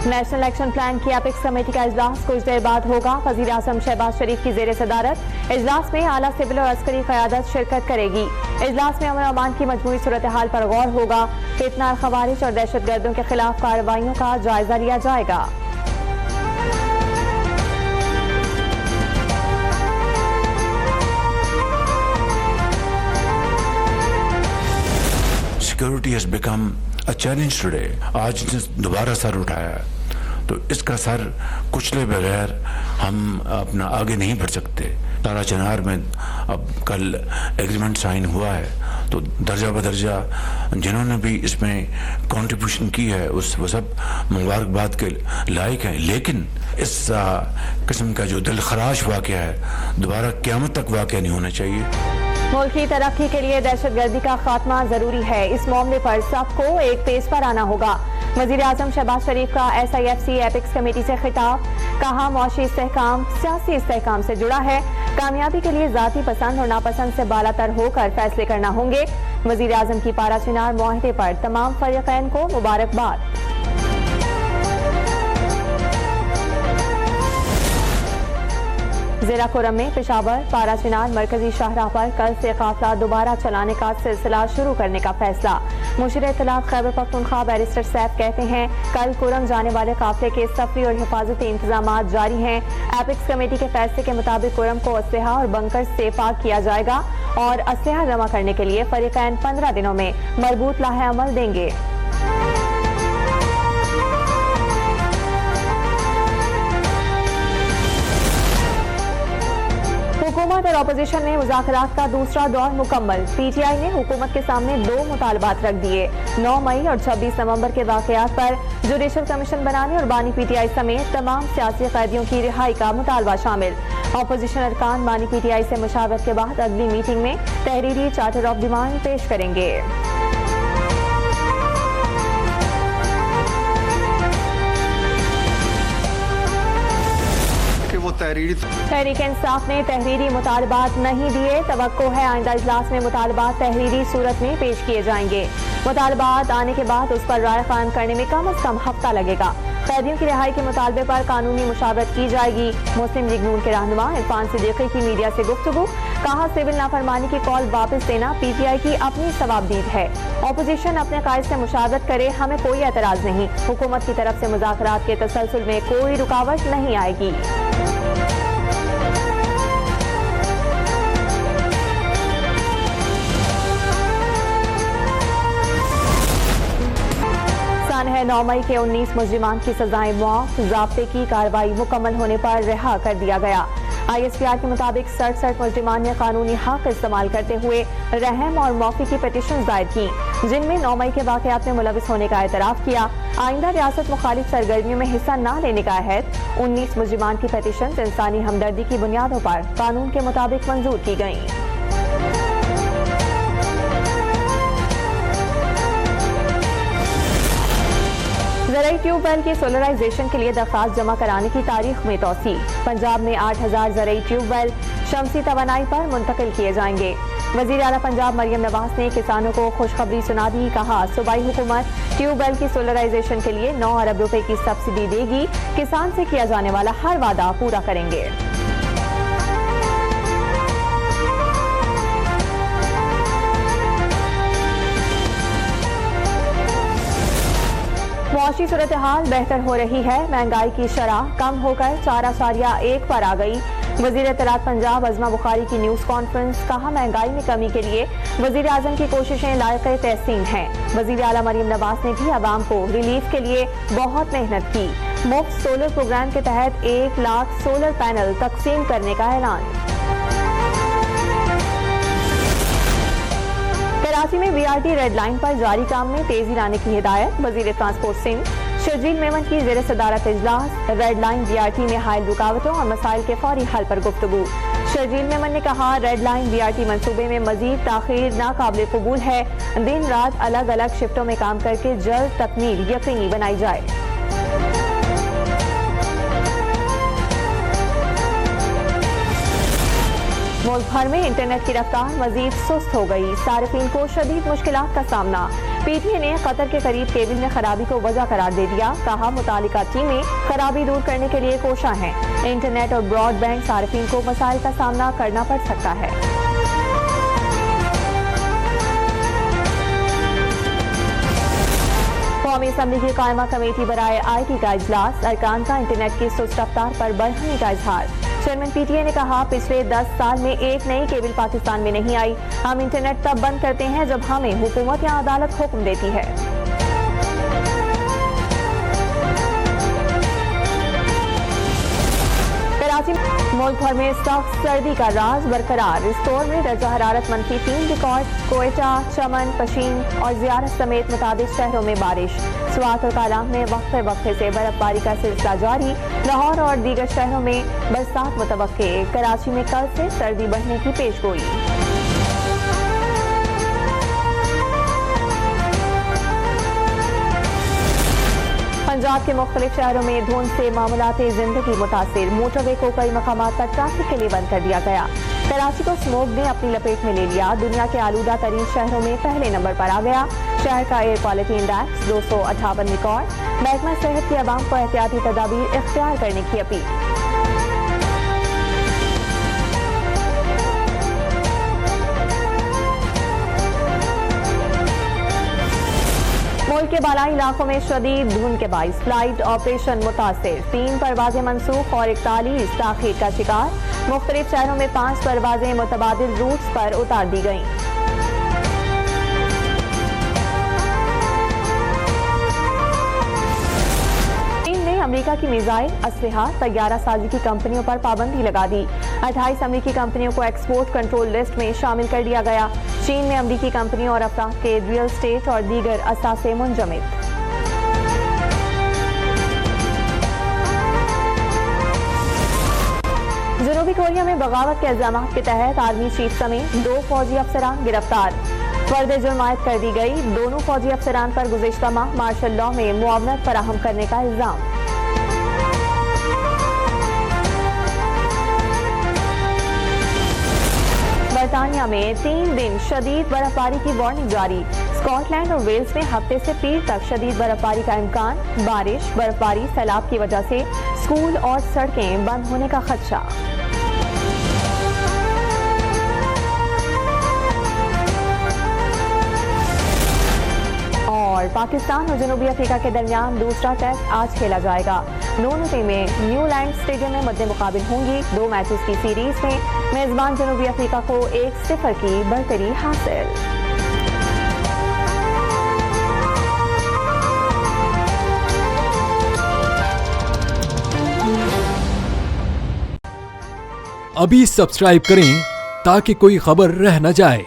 National action plan की epics committee का इजलास कुछ देर बाद होगा। वजीर आजम शहबाज शरीफ की जेर सदारत इजलास में आला सिविल और अस्करी क़यादत शिरकत करेगी। इजलास में अमन अमान की मजमूई सूरत हाल पर गौर होगा। फितना, खवारिज और दहशत गर्दों के खिलाफ कार्रवाइयों का जायजा लिया जाएगा। Security has become a challenge today. आज दोबारा सर उठाया तो इसका सर कुचले बगैर हम अपना आगे नहीं बढ़ सकते। तारा चनार में अब कल एग्रीमेंट साइन हुआ है तो दर्जा बदर्जा जिन्होंने भी इसमें कंट्रीब्यूशन की है वो सब मुबारकबाद के लायक हैं, लेकिन इस किस्म का जो दिल खराश वाक़या है दोबारा क़यामत तक वाक़या नहीं होना चाहिए। मुल्क की तरक्की के लिए दहशतगर्दी का खात्मा जरूरी है। इस मामले पर सबको एक पेज पर आना होगा। वजीर आजम शहबाज शरीफ का SIFC एपिक्स कमेटी से खिताब। कहा, मौशी इस्तेहकाम सियासी इस्तेहकाम से जुड़ा है। कामयाबी के लिए जाती पसंद और नापसंद से बालातर होकर फैसले करना होंगे। वजीर आजम की पारा चिनार मुआहदे पर तमाम फरीक़ैन को मुबारकबाद। ज़िला कोरम में पेशावर पारा चिनार मरकजी शाहराह पर कल से काफिला दोबारा चलाने का सिलसिला शुरू करने का फैसला। मुशीर इत्तलात खैबर पख्तूनख्वा बैरिस्टर सैफ कहते हैं, कल कोरम जाने वाले काफिले के सफरी और हिफाजती इंतजाम जारी हैं। एपिक्स कमेटी के फैसले के मुताबिक कोरम को असलहा और बंकर से पाक किया जाएगा और असलहा जमा करने के लिए फरीक़ैन 15 दिनों में मरबूत लाहे अमल देंगे। हुकूमत और अपोजिशन में मुज़ाकरात का दूसरा दौर मुकम्मल। PTI ने हुकूमत के सामने 2 मुतालबात रख दिए। 9 मई और 26 नवंबर के वाक़यात पर जुडिशल कमीशन बनाने और बानी PTI समेत तमाम सियासी कैदियों की रिहाई का मुतालबा शामिल। अपोजिशन अरकान बानी PTI से मुशावरत के बाद अगली मीटिंग में तहरीरी चार्टर ऑफ डिमांड पेश करेंगे। तहरीक इंसाफ ने तहरीरी मुतालबात नहीं दिए। तवक्को है आइंदा इजलास में मुतालबात तहरीरी सूरत में पेश किए जाएंगे। मुतालबात आने के बाद उस पर राय कायम करने में कम अज कम हफ्ता लगेगा। कैदियों की रिहाई के मुतालबे पर कानूनी मुशावरत की जाएगी। मुस्लिम लीग नून के रहनुमा इरफान सिद्दीकी की मीडिया से गुफ्तगू। कहा, सिविल नाफरमानी की कॉल वापस देना PTI की अपनी सवाबदीद है। अपोजिशन अपने कायद से मुशावरत करे, हमें कोई एतराज नहीं। हुकूमत की तरफ से मुज़ाकरात के तसलसल में कोई रुकावट नहीं आएगी। है 9 मई के 19 मुजरिमान की सजाएं मुआफ। ज़ाब्ते की कार्रवाई मुकम्मल होने पर रिहा कर दिया गया। ISPR के मुताबिक 67 मुजरिमान ने कानूनी हक इस्तेमाल करते हुए रहम और माफी की पिटीशन दायर की, जिनमें 9 मई के वाक़यात में मुलविस होने का एतराफ़ किया। आइंदा रियासत मुखालिफ सरगर्मियों में हिस्सा न लेने का अहद। 19 मुजरिमान की पिटीशन इंसानी हमदर्दी की बुनियादों पर कानून के मुताबिक मंजूर की गई। ज़राई ट्यूबवेल की सोलराइजेशन के लिए दरख्वास्त जमा कराने की तारीख में तौसी। पंजाब में 8000 ज़राई ट्यूबवेल शमसी तवानाई पर मुंतकिल किए जाएंगे। वज़ीर आला पंजाब मरियम नवाज ने किसानों को खुशखबरी सुना दी। कहा, सूबाई हुकूमत ट्यूबवेल की सोलराइजेशन के लिए 9 अरब रुपए की सब्सिडी देगी। किसान से किया जाने वाला हर वादा पूरा करेंगे। मुआशी सूरत हाल बेहतर हो रही है। महंगाई की शरह कम होकर 4.1 पर आ गई। वज़ीर इत्तलात पंजाब अज़मा बुखारी की न्यूज़ कॉन्फ्रेंस। कहा, महंगाई में कमी के लिए वज़ीर आज़म की कोशिशें लायक तहसीन हैं। वज़ीर आला मरियम नवाज ने भी अवाम को रिलीफ के लिए बहुत मेहनत की। मुफ्त सोलर प्रोग्राम के तहत 1 लाख सोलर पैनल तकसीम करने का ऐलान। कराची में BRT रेड लाइन पर जारी काम में तेजी लाने की हिदायत। वजीर ट्रांसपोर्ट सिंध शर्जील मेमन की जेर सदारत इजलास। रेड लाइन BRT में हायल रुकावटों और मसाइल के फौरी हल पर गुफ्तगू। शर्जील मेमन ने कहा, रेड लाइन BRT मंसूबे में मजीद ताखीर नाकाबिल कबूल है। दिन रात अलग अलग शिफ्टों में काम करके जल्द तकमील यकीनी बनाई जाए। मुल्क भर में इंटरनेट की रफ्तार मजीद सुस्त हो गई। सारिफीन को शदीद मुश्किलात का सामना। पीटीए ने कतर के करीब केबल में खराबी को वजह करार दे दिया। कहा मुतालिका टीमें खराबी दूर करने के लिए कोशां हैं। इंटरनेट और ब्रॉडबैंड सार्फिन को मसाइल का सामना करना पड़ सकता है। कौमी असम्बली की कायमा कमेटी बराए IT का इजलास, अरकान का इंटरनेट की सुस्त रफ्तार पर बढ़ाने का इजहार। चेयरमैन पीटीए ने कहा, पिछले 10 साल में एक नई केबल पाकिस्तान में नहीं आई। हम इंटरनेट तब बंद करते हैं जब हमें हुकूमत या अदालत हुक्म देती है। कराची मुल्क भर में सख्त सर्दी का राज बरकरार। स्टोर में दर्जा हरारत -3 रिकॉर्ड। कोयटा, चमन, पशीन और ज़ियारत समेत मुताबिक शहरों में बारिश। स्वात और कालाम में वक्फे वक्फे से बर्फबारी का सिलसिला जारी। लाहौर और दीगर शहरों में बरसात मुतवक्के। कराची में कल से सर्दी बढ़ने की पेशगोई। पंजाब के मुख्तलिफ शहरों में धुंध से मामूलाती जिंदगी मुतासिर। मोटरवे को कई मकामात पर ट्रैफिक के लिए बंद कर दिया गया। कराची को स्मोक ने अपनी लपेट में ले लिया। दुनिया के आलूदा तरीन शहरों में पहले नंबर पर आ गया। शहर का एयर क्वालिटी इंडेक्स 258 रिकॉर्ड। महकमा सेहत की आवाम को एहतियाती तदाबीर इख्तियार करने की अपील। मुल्क के बालाई इलाकों में शदीद धुंध के बाइस फ्लाइट ऑपरेशन मुतासिर। 3 परवाजें मनसूख और 41 ताखीर का शिकार। मुख्तलिफ शहरों में 5 परवाजें मुतबादिल रूट्स पर उतार दी गईं। चीन ने अमेरिका की मिसाइल, असलहा, तैयारा साजी की कंपनियों पर पाबंदी लगा दी। 28 अमेरिकी कंपनियों को एक्सपोर्ट कंट्रोल लिस्ट में शामिल कर दिया गया। चीन में अमेरिकी कंपनियों और अफराद के रियल स्टेट और दीगर असासे मुंजमद। जनूबी कोरिया में बगावत के इल्जाम के तहत आर्मी चीफ समेत 2 फौजी अफसरान गिरफ्तार। फर्द जुर्म आयद कर दी गई। दोनों फौजी अफसरान पर गुज़िश्ता माह मार्शल लॉ में मुआवनत फराहम करने का इल्जाम। बरतानिया में 3 दिन शदीद बर्फबारी की वार्निंग जारी। स्कॉटलैंड और वेल्स में हफ्ते से पीर तक शदीद बर्फबारी का इम्कान। बारिश, बर्फबारी, सैलाब की वजह से स्कूल और सड़कें बंद होने का खदशा। और पाकिस्तान और जनूबी अफ्रीका के दरमियान दूसरा टेस्ट आज खेला जाएगा। दोनों टीमें न्यूलैंड स्टेडियम में मद्दे मुकाबिल होंगी। 2 मैचेस की सीरीज में मेजबान जनूबी अफ्रीका को 1-0 की बढ़तरी हासिल। अभी सब्सक्राइब करें ताकि कोई खबर रह न जाए।